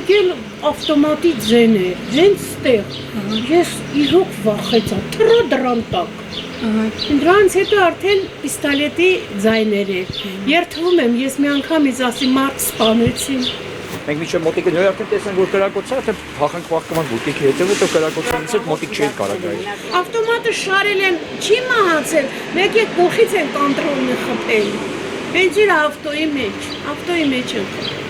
մեկ էլ ավտոմատի ձեն է, հենց ստեղ, ես իրոք վախեցա, թռա դրան տակ, դրանց հետո արդեն պիստոլետի ձայներ էր, երդվում եմ, ես մի անգամից ասի մարդ սպանեցին, Մենք միջև մոտիկը նույնական տեսնենք, որ կրակոցը թե փախանք վախկման բուտիկի հետևը, հետո կրակոցից հետ մոտիկ չէր կարող գալ։ Ավտոմատը շարել են, չի մահացել, մեկ է գլխից են կոնտրոլը խփել։ Բենզինը ավտոյի մեջ են։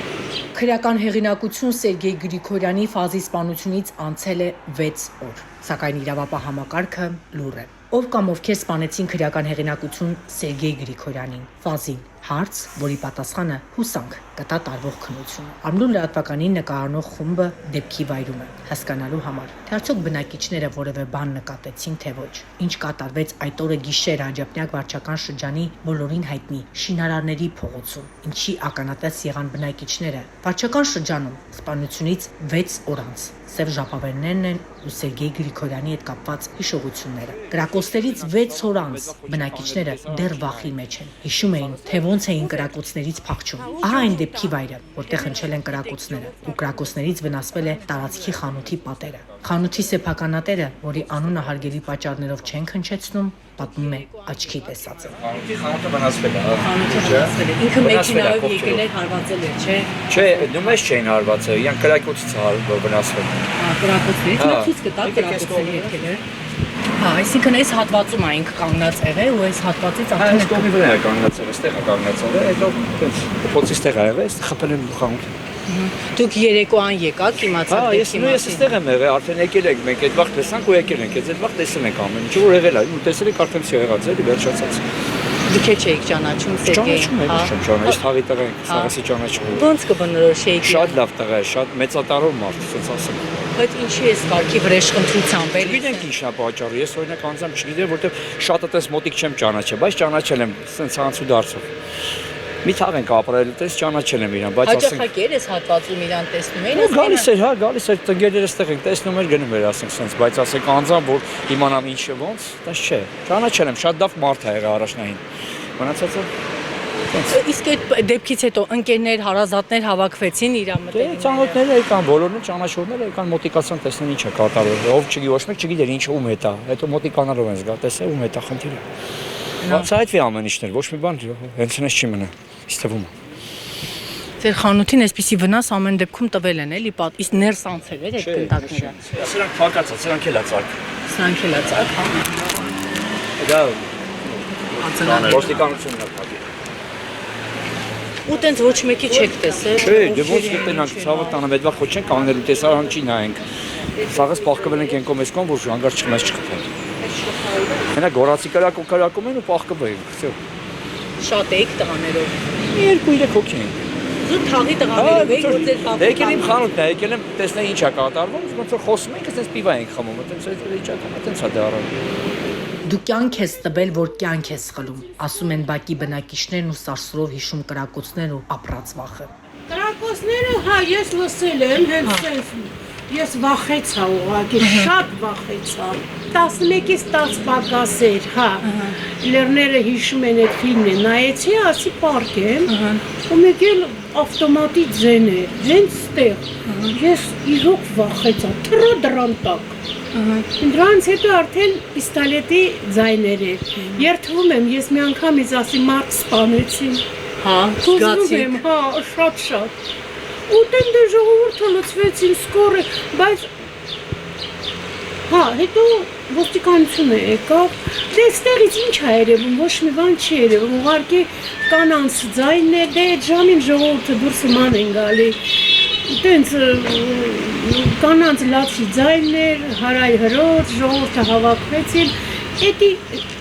Քրեական հեղինակություն Սերգեյ Գրիգորյանի ֆազի սպանությունից անցել է 6 օր, սակայն իրավապահ համակարգը լուռ է։ Ով կամ ովքեր սպանեցին քրեական հեղինակություն Սերգեյ Գրիգորյանին, ֆազին, հարց, որի պատասխանը հուսանք կտա տարվող քննությունը։ Արմնու լրատվականին նկարահանող խումբը դեպքի վայրում է, հասկանալու համար, թե արդյոք բնակիչները որևէ բան նկատեցին, թե ոչ։ Ինչ կատարվեց այդ օրը գիշեր Աջափնյակ վարչական շրջանի բոլորին հայտնի Շինարարների փողոցում, ինչի ականատես եղան բնակիչները։ Վարչական շրջանում սպանությունից 6 օր անց Սև ժապավեններն են ու Սերգեյ Գրիգորյանի հետ կապված հիշողությունները։ Կրակոցներից 6 օր անց բնակիչները դեռ վախի մեջ են։ Հիշում էին, թե ոնց էին կրակոցներից փախչում։ Ահա այն դեպքի վայրը, որտեղ հնչել են կրակոցները, ու կրակոցներից վնասվել է տարածքի խանութի պատերը։ Խանութի սեփականատերը, որի անունը հարգելի պատճառներով չենք հնչեցնում, պատմում է աչքի տեսածը։ Խանութը վնասվել է, Խանութը վնասվել է։ Ինքը մեքենայով եկել էր, հարվածել էր, չէ։ Չէ, նույնպես չէին հարվածել, իրենք կրակոցից վնասվել։ Կրակոցներից ցույց կտա կրակոցների եկել էր։ Հա, այսինքն այս հատվածում այնք կանգնած եղել ու այս հատվածից արդեն այս կողմի վրա է կանգնած եղել, այստեղ է կանգնած եղել, հետո փոցից տեղ ա եղել, խփել են խանութը։ Դուք երեկոյան եկաք, իմացաք դեպքի մասին։ Ես այստեղ եմ եղել, արդեն եկել ենք, մենք այդ վաղ տեսանք ու եկել ենք, այդ վաղ տեսել ենք ամեն ինչ, որ եղել է, ու տեսել եք արդեն всё եղած էլի, վերջացած։ Դուք չէիք ճանաչում Սերգեյին, հա։ Չեմ ճանաչում, այս թաղի տղա ենք, սարասի ճանաչում։ Ոնց կբնորոշեիք։ Շատ լավ տղա է, շատ մեծատարով մարդ, ասած ասեմ։ Բայց ինչի է կարգի վրեժխնդրությամբ էլի։ Գիտենք ինչն է պատճառը, ես օրինակ անձամբ չգիտեմ, որտեվ շատ այդպես մոտիկ չեմ ճանաչել, բայց ճանաչել եմ սենց անցու դարձով։ Մի թաղ ենք ապրել, տես ճանաչել եմ իրան, բայց ասենք հաճախակ էր այս հատվածում իրան տեսնում էին, գալիս էր, հա, գալիս էր տնկերներս տեղ ենք տեսնում էր, գնում էր, ասենք սենց, բայց ասենք անձամբ որ իմանամ ինչ է ոնց, դա չէ։ Ճանաչել եմ, շատ լավ մարդ է եղել առաջնային։ Մնացածը Իսկ այդ դեպքից հետո ընկերներ, հարազատներ հավաքվեցին իր մտերիմները։ Դե ծանոթները եկան, բոլորն ճանաչողները եկան, մոտիկացան, տեսնեն ինչ է կատարվել։ Ով չգիտի, ոչ մեկ չգիտեր ինչ ում հետ է, հետո մոտիկանալով են զգա, տեսե ում հետ է խնդիրը։ Բացայտվի ամեն ինչներ, ոչ մի բան հենց այնպես չի մնա, ինձ թվում է։ Ձեր խանութին այսպիսի վնաս ամեն դեպքում տվել են, էլի, իսկ ներս անցել էր այդ գնդակները։ Սրանք փակած է, սրանք էլ է ծակ։ Սրանք էլ է ծակ, հա։ Դա ոստիկանությունն է փակել։ Ու տենց ոչ մեկի չեք տեսել։ Չէ, դե ոնց կտենանք, ցավը տանեմ, այդ վաղ ոչ չենք անելու, տեսարան չի նայենք։ Սաղս փախկվել ենք ենկոմ էսկոմ, որ հանգար չխմես չխփեն։ Մենակ գորացի կրակում են ու փախկվել ենք, всё։ Շատ էիք տղաներով։ 2-3 հոգի ենք։ Զուտ թաղի տղաներով էիք, որ ձեր խանութը։ Եկել եմ խանութն է, եկել եմ տեսնել ինչ է կատարվում, ոնց որ խոսում ենք, այսպես պիվա ենք խմում, այտենց այդ վիճակում, այտենց է դա առավ։ Դու կյանք ես տվել, որ կյանք ես խլում, ասում են բակի բնակիչներն ու սարսրով հիշում կրակոցներն ու ապրած վախը։ Կրակոցները, հա, ես լսել եմ, հենց սենց, ես վախեցա ուղղակի, շատ վախեցա։ 11-ից 10 պակաս էր, հա, լեռները հիշում են այդ ֆիլմն է, նայեցի, ասի պարկ եմ, ու մեկ էլ ավտոմատի ձեն է, հենց ստեղ, ես իրոք վախեցա, թռա դրան տակ։ Դրանց հետո արդեն պիստոլետի ձայներ էր, երդվում եմ, ես մի անգամից ասի մարդ սպանեցին, հա, զգացիք, հա, շատ, ու տեն դե ժողովուրդը լծվեցին սկորը, բայց, հա, հետո ոստիկանությունը եկավ, դե ստեղից ինչ է երևում, ոչ մի բան չի երևում, ուղղակի կանանց ձայնն է, դե այդ ժամին ժողովուրդը դուրս ման են գալի, տենց կանանց լացի ձայններ, հարայ հրոց, ժողովուրդը հավաքվեցին, էդի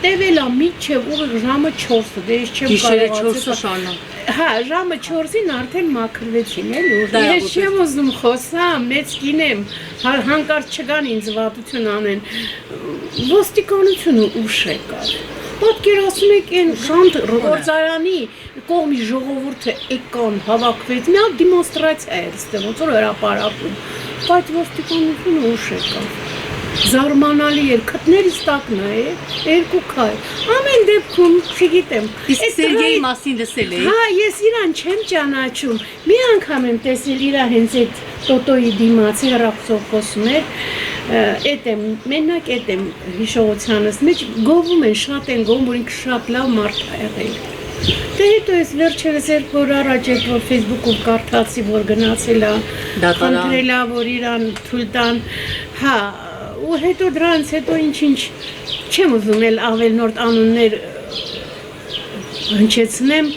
տևելա միջև ուղիղ ժամը 4-ը, դե ես չեմ գիշերը 4-ը շարունակ։ Հա, ժամը 4-ին արդեն մաքրվեցին, էլի, ես չեմ ուզում խոսամ, մեծ կին եմ, հանկարծ չգան ինձ վատություն անեն, ոստիկանությունը ուշ եկավ։ Պատկերացնում եք այն շանթ գործարանի կողմի ժողովուրդը եկան, հավաքվեց, մի հատ դիմոնստրացիա էր ստեղ, ոնց որ հրապարակում, բայց ոստիկանությունը ուշ եկավ։ Զարմանալի էր, քթներիս տակն է, երկու քայլ։ Ամեն դեպքում, չգիտեմ։ Իսկ Սերգեյի մասին լսել եք։ Հա, ես իրան չեմ ճանաչում։ Մի անգամ եմ տեսել իր հենց այդ տոտոյի դիմացի հրախոսով խոսում էր, էդ եմ, մենակ էդ եմ հիշողությանս մեջ գովում են, շատ են գովում, որ ինքը շատ լավ մարդ է եղել։ Դե հետո ես վերջերս երբ որ առաջ էր որ Facebook-ում կարդացի, որ գնացել է, խնդրել է, որ իրան թույլ տան, հա, ու հետո դրանց հետո ինչ չեմ ուզում էլ ավելնորդ անուններ հնչեցնեմ,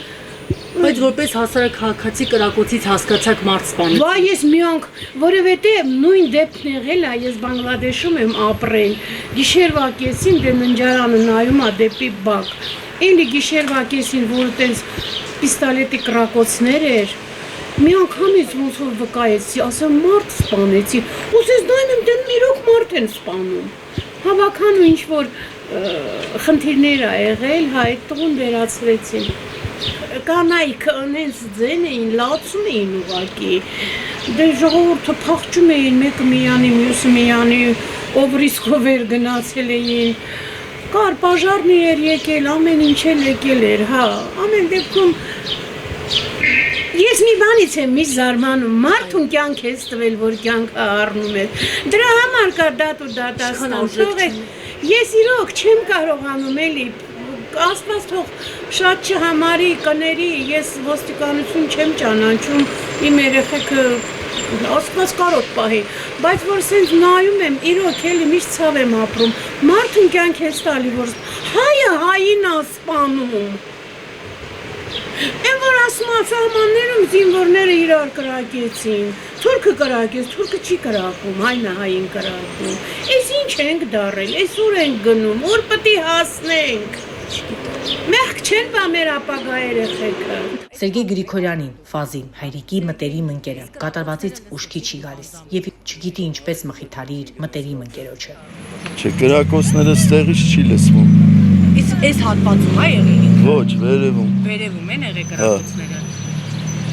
Բայց որպես հասարակ քաղաքացի կրակոցից հասկացակ մարդ սպանեցին։ Վայ, ես մի անգամ, որովհետև նույն դեպքն եղել է, ես Բանգլադեշում եմ ապրել, գիշերվա կեսին դե ննջարանը նայում է դեպի բակ, էլի գիշերվա կեսին, որ տենց պիստոլետի կրակոցներ էր, մի անգամից ոնց որ վկայեցի, ասա մարդ սպանեցի, ուսես նայում եմ դեն իրոք մարդ են սպանում, հավաքան ու ինչ-որ խնդիրներ ա եղել, հա, այդ տղուն վերացրեցին, կանայքը ընենց ձեն էին, լացում էին ուղակի, դե ժողովուրդը փախչում էին, մեկը միանի, մյուսը միանի, ով ռիսկով էր գնացել էին, կար պաժարն էր եկել, ամեն ինչ էլ եկել էր, հա, ամեն դեպքում Ես մի բանից եմ մի զարմանում, մարդուն կյանք ես տվել, որ կյանքը առնում էր, դրա համար կա դատ ու դատաստան, ես իրոք չեմ կարողանում էլի, Աստված թող շատ չհամարի, կների, ես ոստիկանություն չեմ ճանաչում, իմ երեխեքը Աստված կարոտ պահի, բայց որ սենց նայում եմ, իրոք էլի միշտ ցավ եմ ապրում, մարդուն կյանք ես տալի, որ հայը հային ա սպանում, Են որ ասում ա սահմաններում զինվորները իրար կրակեցին, թուրքը կրակեց, թուրքը չի կրակում, հայն է հային կրակում, ես ինչ ենք դարել, ես ուր ենք գնում, ուր պտի հասնենք, մեղք չեն բա մեր ապագա երեխեքը։ Սերգեյ Գրիգորյանին, Ֆազին, հայրիկի մտերիմ ընկերը, կատարվածից ուշքի չի գալիս եւ չգիտի ինչպես մխիթարի իր մտերիմ ընկերոջը։ Չէ, կրակոցները ստեղից չի լսվում։ Իսկ այս հատվածում է եղել։ Ոչ, վերևում։ Վերևում են եղել կրակոցները։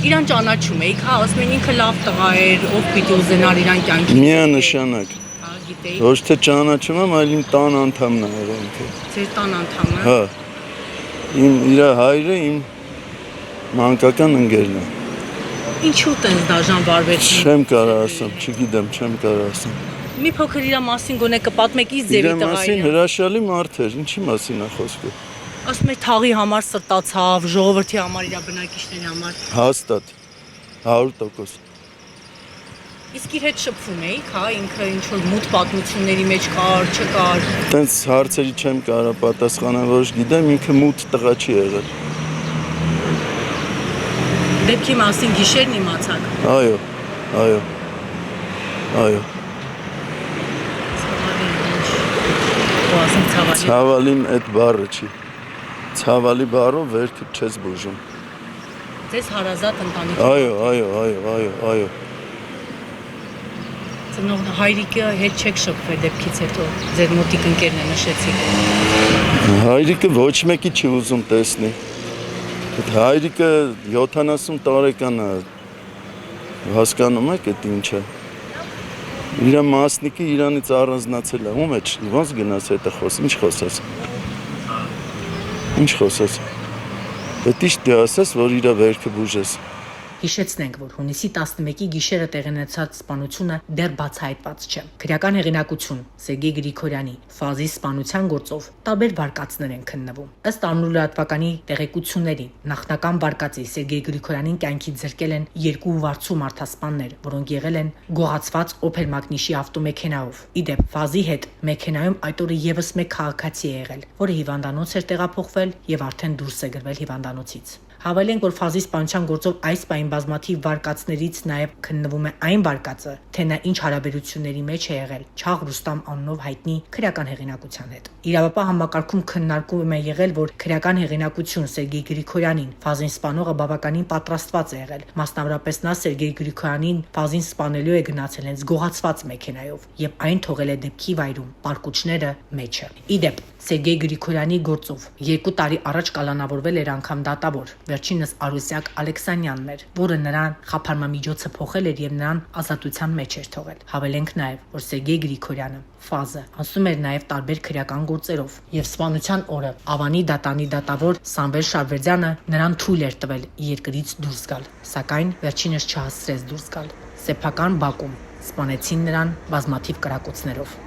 Իրան ճանաչում եք, հա, ասում են ինքը լավ տղա էր, ով պիտի ուզենար իրան կյանքի։ Միանշանակ։ Հա, գիտեի։ Ոչ թե ճանաչում եմ, այլ իմ տան անդամն է եղել ինքը։ Ձեր տան անդամը։ Հա։ Իր հայրը իմ մանկական ընկերն է։ Ինչու տենց դաժան վարվեցին։ Չեմ կարող ասեմ, չգիտեմ, չեմ կարող ասեմ։ Մի փոքր իր մասին գոնե կպատմեք իր ձևի Իր մասին տղային։ հրաշալի մարդ էր, ինչի մասին է խոսքը։ Ասում եք թաղի համար սրտացավ, ժողովրդի համար, իր բնակիչների համար։ Հաստատ 100%։ Իսկ իր հետ շփվում էիք, հա, ինքը ինչ որ մութ պատմությունների մեջ կար, չկար։ Տենց հարցերի չեմ կարող պատասխանել, որ գիտեմ ինքը մութ տղա չի եղել։ Դեպքի մասին գիշերն իմացաք։ Այո, այո։ Այո։ Ու ասում ցավալի։ Ցավալին այդ բառը չի։ Ցավալի բառով վերքը չես բուժում։ Ձեզ հարազատ ընտանիք։ Այո։ Ծնող հայրիկը հետ չեք շփվել դեպքից հետո։ Ձեր մոտիկ ընկերն է նշեցիք։ Հայրիկը ոչ մեկի չի ուզում տեսնի։ Այդ հայրիկը 70 տարեկան է։ Հասկանում եք այդ ինչը։ Իր մասնիկը իրանից առանձնացել է։ Ում է, ոնց գնաց հետը ինչ խոսես։ Ինչ խոսես։ Պետք է ասես, որ իր վերքը բուժես։ Հիշեցնենք, որ հունիսի 11-ի գիշերը տեղի ունեցած սպանությունը դեռ բացահայտված չէ։ Քրեական հեղինակություն Սերգեյ Գրիգորյանի Ֆազի սպանության գործով տարբեր վարկածներ են քննվում։ Ըստ անունու լրատվականի տեղեկությունների, նախնական վարկածի Սերգեյ Գրիգորյանին կյանքից զրկել են երկու վարձու մարդասպաններ, որոնք եղել են գողացված Opel Magnus-ի ավտոմեքենայով։ Իդեպ Ֆազի հետ մեքենայում այդ օրը եւս մեկ քաղաքացի է եղել, որը հիվանդանոց էր տեղափոխվել եւ արդեն դուրս է գրվել հիվանդանոցից։ Հավելենք, որ Ֆազի սպանության գործով այս պահին բազմաթիվ վարկածներից նաև քննվում է այն վարկածը, թե նա ինչ հարաբերությունների մեջ է եղել Չաղ Ռուստամ անունով հայտնի քրեական հեղինակության հետ։ Իրավապահ համակարգում քննարկում է եղել, որ քրեական հեղինակություն Սերգեյ Գրիգորյանին Ֆազին սպանողը բավականին պատրաստված է եղել, մասնավորապես նա Սերգեյ Գրիգորյանին Ֆազին սպանելու է գնացել հենց գողացված մեքենայով եւ այն թողել է դեպքի վայրում պարկուճները մեջը։ Իդեպ Սերգեյ Գրիգորյանի գործով 2 տարի առաջ կալանավորվել էր անգամ դատավոր, վերջինս Արուսյակ Ալեքսանյանն էր, որը նրան խափարմամիջոցը փոխել էր եւ նրան ազատության մեջ էր թողել։ Հավելենք նաեւ, որ Սերգեյ Գրիգորյանը ֆազը ասում էր նաեւ տարբեր քրեական գործերով եւ սպանության օրը Ավանի դատանի դատավոր Սամվել Շարվերդյանը նրան թույլ էր տվել երկրից դուրս գալ, սակայն վերջինս չհասցրեց դուրս գալ։ Սեփական բակում սպանեցին նրան բազմաթիվ կրակոցներով։